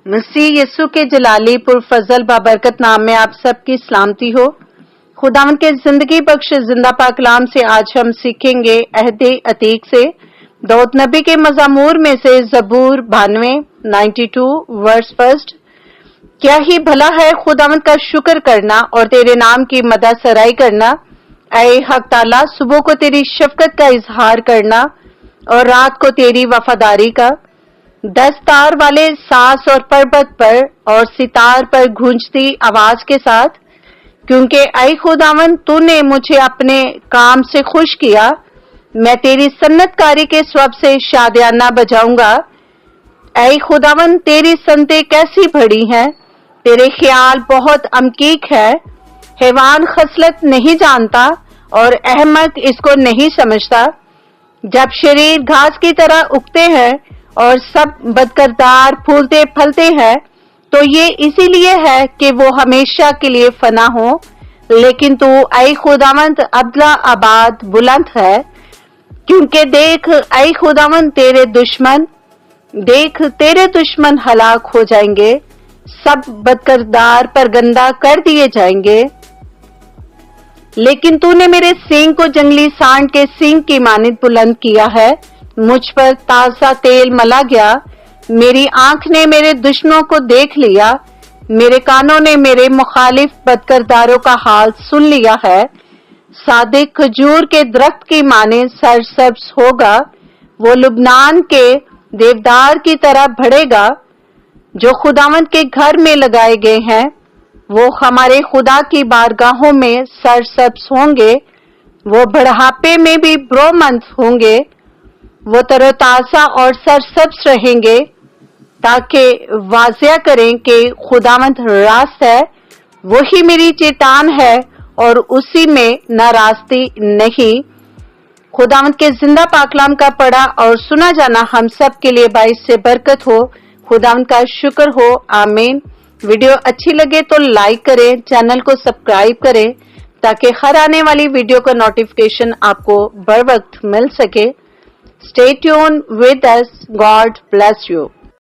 मसीह यीशु के जलाली पुरफजल बाबरकत नाम में आप सबकी सलामती हो। खुदावंद के जिंदगी बख्श जिंदा पाक कलाम से आज हम सीखेंगे अहद अतीक से दाऊद नबी के मज़ामूर में से ज़बूर 92 वर्स 1। क्या ही भला है खुदावंद का शुक्र करना और तेरे नाम की मदा सराई करना। ऐ हक ताला, सुबह को तेरी शफकत का इजहार करना और रात को तेरी वफादारी का। 10 तार वाले सास और पर्वत पर और सितार पर गूंजती आवाज के साथ, क्योंकि ऐ खुदावन तूने मुझे अपने काम से खुश किया। मैं तेरी सन्नतकारी के स्वब से शादियाना बजाऊंगा। ऐ खुदावन तेरी सनते कैसी बड़ी हैं, तेरे ख्याल बहुत अमकीक है। हैवान खसलत नहीं जानता और अहमक इसको नहीं समझता। जब शरीर घास की तरह उगते हैं और सब बदकरदार फूलते फलते हैं, तो ये इसीलिए है कि वो हमेशा के लिए फना हो। लेकिन तू ऐ खुदावंद अदला आबाद बुलंद है, क्योंकि देख ऐ खुदावंद तेरे दुश्मन हलाक हो जाएंगे, सब बदकरदार पर गंदा कर दिए जाएंगे। लेकिन तूने मेरे सींग को जंगली सांड के सींग की मानित बुलंद किया है। मुझ पर ताजा तेल मला गया। मेरी आंख ने मेरे दुश्मनों को देख लिया। मेरे कानों ने मेरे मुखालिफ बदकरदारों का हाल सुन लिया है। सादिक खजूर के दरख्त की माने सरसब्ज होगा, वो लुबनान के देवदार की तरह बढ़ेगा। जो खुदावंद के घर में लगाए गए हैं, वो हमारे खुदा की बारगाहों में सरसब्ज होंगे। वो बढ़ापे में भी ब्रोमंद होंगे। वो तरोताजा और सरसब्ज रहेंगे, ताकि वाजिया करें कि खुदावंद रास्त है। वही मेरी चट्टान है और उसी में नारास्ती नहीं। खुदावंद के जिंदा पाकलाम का पढ़ा और सुना जाना हम सब के लिए बाइस से बरकत हो। खुदावंद का शुक्र हो। आमीन। वीडियो अच्छी लगे तो लाइक करें, चैनल को सब्सक्राइब करें, ताकि हर आने वाली वीडियो का नोटिफिकेशन आपको बर वक्त मिल सके। Stay tuned with us. God bless you.